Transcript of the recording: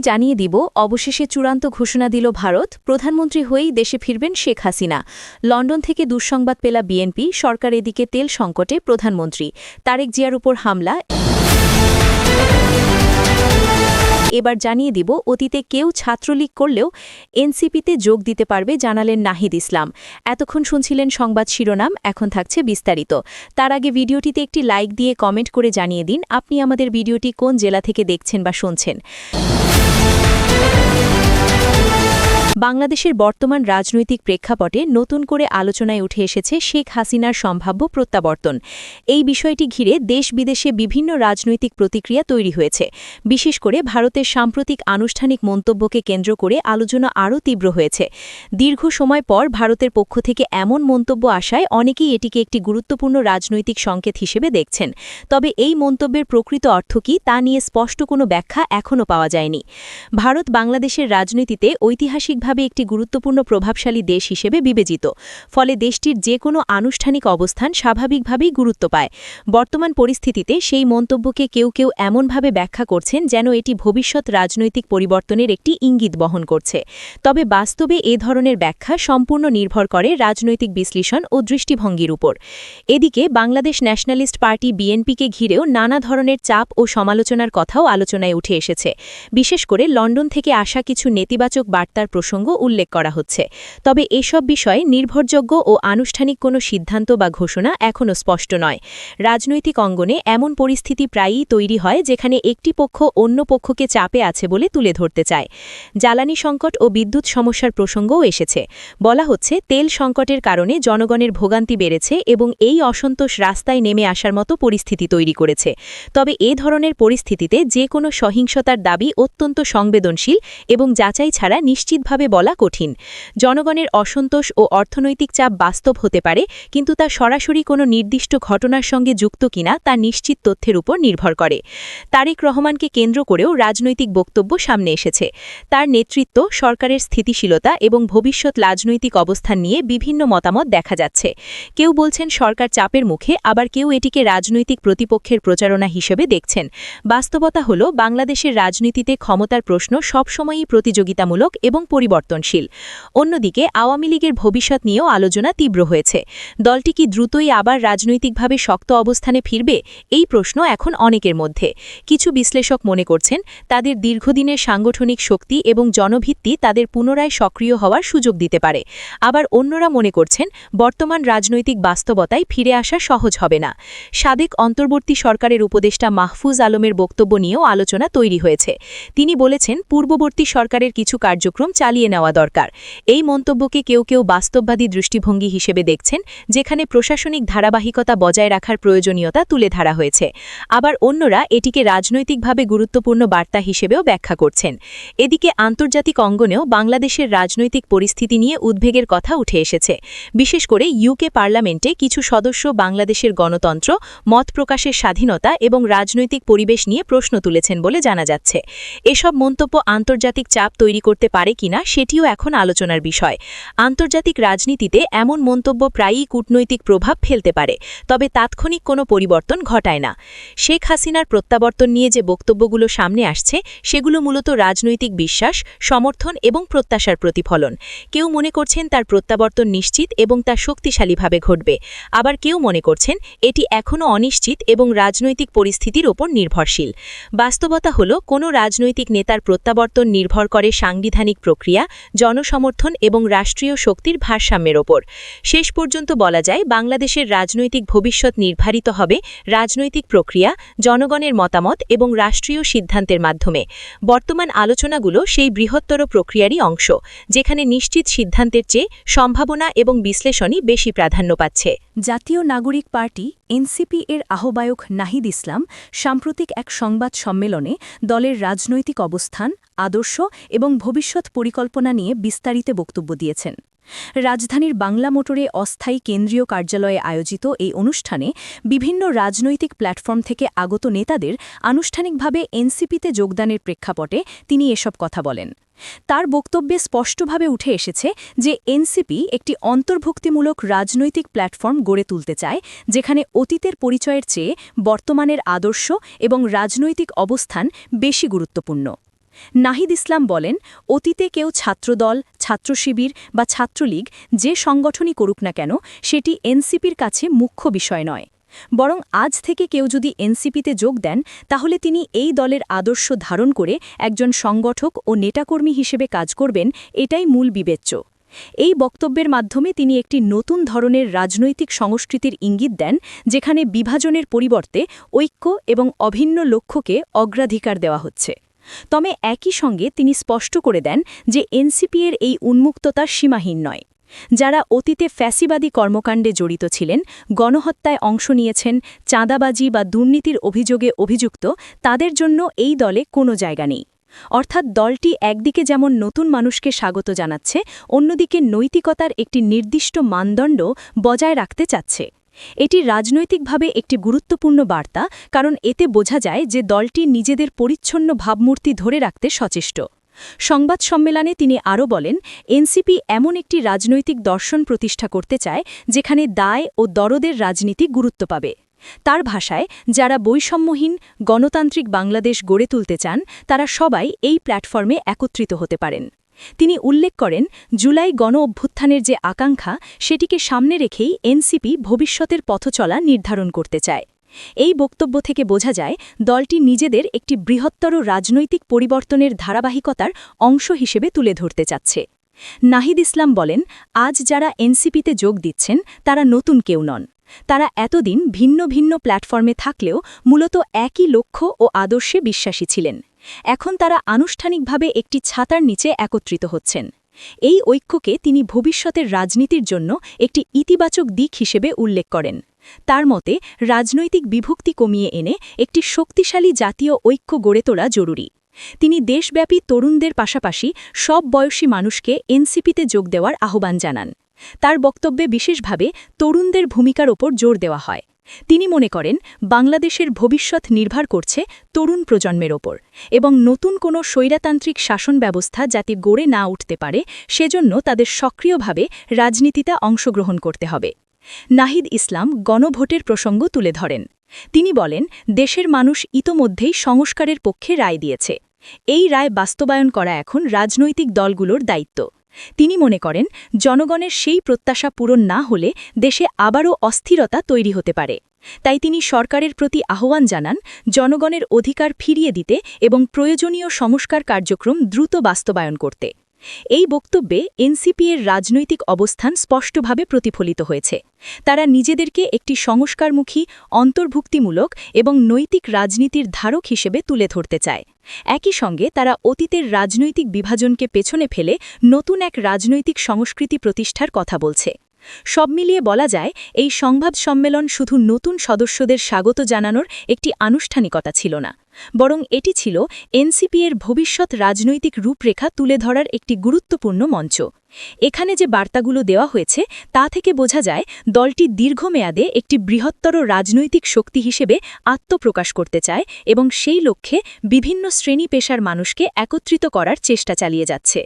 জানিয়ে দিব অবশেষে চূড়ান্ত ঘোষণা দিল ভারত, প্রধানমন্ত্রী হয়েই দেশে ফিরবেন শেখ হাসিনা। লন্ডন থেকে দুঃসংবাদ পেলা বিএনপি সরকার, এদিকে তেল সংকটে প্রধানমন্ত্রী তারেক জিয়ার উপর হামলা। এবার জানিয়ে দিব অতীতে কেউ ছাত্রলীগ করলেও এনসিপিতে যোগ দিতে পারবে, জানালেন নাহিদ ইসলাম। এতক্ষণ শুনছিলেন সংবাদ শিরোনাম, এখন থাকছে বিস্তারিত। তার আগে ভিডিওটিতে একটি লাইক দিয়ে কমেন্ট করে জানিয়ে দিন আপনি আমাদের ভিডিওটি কোন জেলা থেকে দেখছেন বা শুনছেন। বাংলাদেশের বর্তমান রাজনৈতিক প্রেক্ষাপটে নতুন করে আলোচনায় উঠে এসেছে শেখ হাসিনার সম্ভাব্য প্রত্যাবর্তন। এই বিষয়টি ঘিরে দেশ বিদেশে বিভিন্ন রাজনৈতিক প্রতিক্রিয়া তৈরি হয়েছে। বিশেষ করে ভারতের সাম্প্রতিক আনুষ্ঠানিক মন্তব্যকে কেন্দ্র করে আলোচনা আরও তীব্র হয়েছে। দীর্ঘ সময় পর ভারতের পক্ষ থেকে এমন মন্তব্য আসায় অনেকেই এটিকে একটি গুরুত্বপূর্ণ রাজনৈতিক সংকেত হিসেবে দেখছেন। তবে এই মন্তব্যের প্রকৃত অর্থ কী তা নিয়ে স্পষ্ট কোনো ব্যাখ্যা এখনও পাওয়া যায়নি। ভারত বাংলাদেশের রাজনীতিতে ঐতিহাসিকভাবে একটি গুরুত্বপূর্ণ প্রভাবশালী দেশ হিসেবে বিবেচিত, ফলে দেশটির যে কোনো আনুষ্ঠানিক অবস্থান স্বাভাবিকভাবেই গুরুত্ব পায়। বর্তমান পরিস্থিতিতে সেই মন্তব্যকে কেউ কেউ এমনভাবে ব্যাখ্যা করছেন যেন এটি ভবিষ্যৎ রাজনৈতিক পরিবর্তনের একটি ইঙ্গিত বহন করছে। তবে বাস্তবে এ ধরনের ব্যাখ্যা সম্পূর্ণ নির্ভর করে রাজনৈতিক বিশ্লেষণ ও দৃষ্টিভঙ্গির উপর। এদিকে বাংলাদেশ ন্যাশনালিস্ট পার্টি বিএনপিকে ঘিরেও নানা ধরনের চাপ ও সমালোচনার কথাও আলোচনায় উঠে এসেছে। বিশেষ করে লন্ডন থেকে আসা কিছু নেতিবাচক বার্তার প্রসঙ্গ উল্লেখ করা হচ্ছে। তবে এসব বিষয়ে নির্ভরযোগ্য ও আনুষ্ঠানিক কোনো সিদ্ধান্ত বা ঘোষণা এখনও স্পষ্ট নয়। রাজনৈতিক অঙ্গনে এমন পরিস্থিতি প্রায়ই তৈরি হয় যেখানে একটি পক্ষ অন্য পক্ষকে চাপে আছে বলে তুলে ধরতে চায়। জ্বালানি সংকট ও বিদ্যুৎ সমস্যার প্রসঙ্গও এসেছে। বলা হচ্ছে তেল সংকটের কারণে জনগণের ভোগান্তি বেড়েছে এবং এই অসন্তোষ রাস্তায় নেমে আসার মতো পরিস্থিতি তৈরি করেছে। তবে এ ধরনের পরিস্থিতিতে যে কোনো সহিংসতার দাবি অত্যন্ত সংবেদনশীল এবং যাচাই ছাড়া নিশ্চিতভাবে বলা কঠিন। জনগণের অসন্তোষ ও অর্থনৈতিক চাপ বাস্তব হতে পারে, কিন্তু তা সরাসরি কোনো নির্দিষ্ট ঘটনার সঙ্গে যুক্ত কিনা তা নিশ্চিত তথ্যের উপর নির্ভর করে। তারেক রহমানকে কেন্দ্র করেও রাজনৈতিক বক্তব্য সামনে এসেছে। তার নেতৃত্ব, সরকারের স্থিতিশীলতা এবং ভবিষ্যৎ রাজনৈতিক অবস্থান নিয়ে বিভিন্ন মতামত দেখা যাচ্ছে। কেউ বলছেন সরকার চাপের মুখে, আবার কেউ এটিকে রাজনৈতিক প্রতিপক্ষের প্রচারণা হিসেবে দেখছেন। বাস্তবতা হল বাংলাদেশের রাজনীতিতে ক্ষমতার প্রশ্ন সবসময়ই প্রতিযোগিতামূলক এবং পরিবর্তনশীল। অন্যদিকে আওয়ামী লীগের ভবিষ্যৎ নিয়েও আলোচনা তীব্র হয়েছে। দলটি কি দ্রুতই আবার রাজনৈতিকভাবে শক্ত অবস্থানে ফিরবে, এই প্রশ্ন এখন অনেকের মধ্যে। কিছু বিশ্লেষক মনে করছেন তাদের দীর্ঘদিনের সাংগঠনিক শক্তি এবং জনভিত্তি তাদের পুনরায় সক্রিয় হওয়ার সুযোগ দিতে পারে। আবার অন্যরা মনে করছেন বর্তমান রাজনৈতিক বাস্তবতায় ফিরে আসা সহজ হবে না। সাবেক অন্তর্বর্তী সরকারের উপদেষ্টা মাহফুজ আলমের বক্তব্য নিয়েও আলোচনা তৈরি হয়েছে। তিনি বলেছেন পূর্ববর্তী সরকারের কিছু কার্যক্রম চালিয়ে নেওয়া দরকার। এই মন্তব্যকে কেউ কেউ বাস্তববাদী দৃষ্টিভঙ্গি হিসেবে দেখছেন, যেখানে প্রশাসনিক ধারাবাহিকতা বজায় রাখার প্রয়োজনীয়তা তুলে ধরা হয়েছে। আবার অন্যরা এটিকে রাজনৈতিকভাবে গুরুত্বপূর্ণ বার্তা হিসেবেও ব্যাখ্যা করছেন। এদিকে আন্তর্জাতিক অঙ্গনেও বাংলাদেশের রাজনৈতিক পরিস্থিতি নিয়ে উদ্বেগের কথা উঠে এসেছে। বিশেষ করে ইউকে পার্লামেন্টে কিছু সদস্য বাংলাদেশের গণতন্ত্র, মত প্রকাশের স্বাধীনতা এবং রাজনৈতিক পরিবেশ নিয়ে প্রশ্ন তুলেছেন বলে জানা যাচ্ছে। এসব মন্তব্য আন্তর্জাতিক চাপ তৈরি করতে পারে কিনা সেটিও এখন আলোচনার বিষয়। আন্তর্জাতিক রাজনীতিতে এমন মন্তব্য প্রায়ই কূটনৈতিক প্রভাব ফেলতে পারে, তবে তাৎক্ষণিক কোনো পরিবর্তন ঘটায় না। শেখ হাসিনার প্রত্যাবর্তন নিয়ে যে বক্তব্যগুলো সামনে আসছে সেগুলো মূলত রাজনৈতিক বিশ্বাস, সমর্থন এবং প্রত্যাশার প্রতিফলন। কেউ মনে করছেন তার প্রত্যাবর্তন নিশ্চিত এবং তা শক্তিশালীভাবে ঘটবে। আবার কেউ মনে করছেন এটি এখনও অনিশ্চিত এবং রাজনৈতিক পরিস্থিতির ওপর নির্ভরশীল। বাস্তবতা হল কোনো রাজনৈতিক নেতার প্রত্যাবর্তন নির্ভর করে সাংবিধানিক প্রক্রিয়া, জনসমর্থন এবং রাষ্ট্রীয় শক্তির ভারসাম্যের ওপর। শেষ পর্যন্ত বলা যায় বাংলাদেশের রাজনৈতিক ভবিষ্যৎ নির্ধারিত হবে রাজনৈতিক প্রক্রিয়া, জনগণের মতামত এবং রাষ্ট্রীয় সিদ্ধান্তের মাধ্যমে। বর্তমান আলোচনাগুলো সেই বৃহত্তর প্রক্রিয়ারই অংশ, যেখানে নিশ্চিত সিদ্ধান্তের চেয়ে সম্ভাবনা এবং বিশ্লেষণই বেশি প্রাধান্য পাচ্ছে। জাতীয় নাগরিক পার্টি এনসিপি এর আহ্বায়ক নাহিদ ইসলাম সাম্প্রতিক এক সংবাদ সম্মেলনে দলের রাজনৈতিক অবস্থান, আদর্শ এবং ভবিষ্যৎ পরিকল্পনা নিয়ে বিস্তারিত বক্তব্য দিয়েছেন। রাজধানীর বাংলা মোটরে অস্থায়ী কেন্দ্রীয় কার্যালয়ে আয়োজিত এই অনুষ্ঠানে বিভিন্ন রাজনৈতিক প্ল্যাটফর্ম থেকে আগত নেতাদের আনুষ্ঠানিকভাবে এনসিপিতে যোগদানের প্রেক্ষাপটে তিনি এসব কথা বলেন। তার বক্তব্যে স্পষ্টভাবে উঠে এসেছে যে এনসিপি একটি অন্তর্ভুক্তিমূলক রাজনৈতিক প্ল্যাটফর্ম গড়ে তুলতে চায়, যেখানে অতীতের পরিচয়ের চেয়ে বর্তমানের আদর্শ এবং রাজনৈতিক অবস্থান বেশি গুরুত্বপূর্ণ। নাহিদ ইসলাম বলেন, অতীতে কেউ ছাত্রদল, ছাত্রশিবির বা ছাত্রলীগ যে সংগঠনই করুক না কেন সেটি এনসিপির কাছে মুখ্য বিষয় নয়। বরং আজ থেকে কেউ যদি এনসিপিতে যোগ দেন তাহলে তিনি এই দলের আদর্শ ধারণ করে একজন সংগঠক ও নেতাকর্মী হিসেবে কাজ করবেন, এটাই মূল বিবেচ্য। এই বক্তব্যের মাধ্যমে তিনি একটি নতুন ধরনের রাজনৈতিক সংস্কৃতির ইঙ্গিত দেন, যেখানে বিভাজনের পরিবর্তে ঐক্য এবং অভিন্ন লক্ষ্যকে অগ্রাধিকার দেওয়া হচ্ছে। তবে একই সঙ্গে তিনি স্পষ্ট করে দেন যে এনসিপি-এর এই উন্মুক্ততা সীমাহীন নয়। যারা অতীতে ফ্যাসিবাদী কর্মকাণ্ডে জড়িত ছিলেন, গণহত্যায় অংশ নিয়েছেন, চাঁদাবাজি বা দুর্নীতির অভিযোগে অভিযুক্ত, তাদের জন্য এই দলে কোনো জায়গা নেই। অর্থাৎ দলটি একদিকে যেমন নতুন মানুষকে স্বাগত জানাচ্ছে, অন্যদিকে নৈতিকতার একটি নির্দিষ্ট মানদণ্ড বজায় রাখতে চাচ্ছে। এটি রাজনৈতিকভাবে একটি গুরুত্বপূর্ণ বার্তা, কারণ এতে বোঝা যায় যে দলটি নিজেদের পরিচ্ছন্ন ভাবমূর্তি ধরে রাখতে সচেষ্ট। সংবাদ সম্মেলনে তিনি আরও বলেন, এনসিপি এমন একটি রাজনৈতিক দর্শন প্রতিষ্ঠা করতে চায় যেখানে দায় ও দরদের রাজনীতি গুরুত্ব পাবে। তার ভাষায়, যারা বৈষম্যহীন গণতান্ত্রিক বাংলাদেশ গড়ে তুলতে চান তারা সবাই এই প্ল্যাটফর্মে একত্রিত হতে পারেন। তিনি উল্লেখ করেন, জুলাই গণ অভ্যুত্থানের যে আকাঙ্ক্ষা সেটিকে সামনে রেখেই এনসিপি ভবিষ্যতের পথচলা নির্ধারণ করতে চায়। এই বক্তব্য থেকে বোঝা যায় দলটি নিজেদের একটি বৃহত্তর রাজনৈতিক পরিবর্তনের ধারাবাহিকতার অংশ হিসেবে তুলে ধরতে চাচ্ছে। নাহিদ ইসলাম বলেন, আজ যারা এনসিপিতে যোগ দিচ্ছেন তারা নতুন কেউ নন। তারা এতদিন ভিন্ন ভিন্ন প্ল্যাটফর্মে থাকলেও মূলত একই লক্ষ্য ও আদর্শে বিশ্বাসী ছিলেন। এখন তারা আনুষ্ঠানিকভাবে একটি ছাতার নিচে একত্রিত হচ্ছেন। এই ঐক্যকে তিনি ভবিষ্যতের রাজনীতির জন্য একটি ইতিবাচক দিক হিসেবে উল্লেখ করেন। তার মতে, রাজনৈতিক বিভক্তি কমিয়ে এনে একটি শক্তিশালী জাতীয় ঐক্য গড়ে তোলা জরুরি। তিনি দেশব্যাপী তরুণদের পাশাপাশি সব বয়সী মানুষকে এনসিপিতে যোগ দেওয়ার আহ্বান জানান। তার বক্তব্যে বিশেষভাবে তরুণদের ভূমিকার ওপর জোর দেওয়া হয়। তিনি মনে করেন, বাংলাদেশের ভবিষ্যৎ নির্ভর করছে তরুণ প্রজন্মের ওপর, এবং নতুন কোনো স্বৈরতান্ত্রিক শাসন ব্যবস্থা যাতে গড়ে না উঠতে পারে সেজন্য তাদের সক্রিয়ভাবে রাজনীতিতে অংশগ্রহণ করতে হবে। নাহিদ ইসলাম গণভোটের প্রসঙ্গ তুলে ধরেন। তিনি বলেন, দেশের মানুষ ইতোমধ্যেই সংস্কারের পক্ষে রায় দিয়েছে। এই রায় বাস্তবায়ন করা এখন রাজনৈতিক দলগুলোর দায়িত্ব। তিনি মনে করেন, জনগণের সেই প্রত্যাশা পূরণ না হলে দেশে আবারও অস্থিরতা তৈরি হতে পারে। তাই তিনি সরকারের প্রতি আহ্বান জানান, জনগণের অধিকার ফিরিয়ে দিতে এবং প্রয়োজনীয় সংস্কার কার্যক্রম দ্রুত বাস্তবায়ন করতে। এই বক্তব্যে এনসিপি-এর রাজনৈতিক অবস্থান স্পষ্টভাবে প্রতিফলিত হয়েছে। তারা নিজেদেরকে একটি সংস্কারমুখী, অন্তর্ভুক্তিমূলক এবং নৈতিক রাজনীতির ধারক হিসেবে তুলে ধরতে চায়। একই সঙ্গে তারা অতীতের রাজনৈতিক বিভাজনকে পেছনে ফেলে নতুন এক রাজনৈতিক সংস্কৃতি প্রতিষ্ঠার কথা বলছে। সব মিলিয়ে বলা যায়, এই সংবাদ সম্মেলন শুধু নতুন সদস্যদের স্বাগত জানানোর একটি আনুষ্ঠানিকতা ছিল না, বরং এটি ছিল এনসিপি-এর ভবিষ্যৎ রাজনৈতিক রূপরেখা তুলে ধরার একটি গুরুত্বপূর্ণ মঞ্চ। এখানে যে বার্তাগুলো দেওয়া হয়েছে তা থেকে বোঝা যায় দলটি দীর্ঘমেয়াদে একটি বৃহত্তর রাজনৈতিক শক্তি হিসেবে আত্মপ্রকাশ করতে চায় এবং সেই লক্ষ্যে বিভিন্ন শ্রেণী পেশার মানুষকে একত্রিত করার চেষ্টা চালিয়ে যাচ্ছে।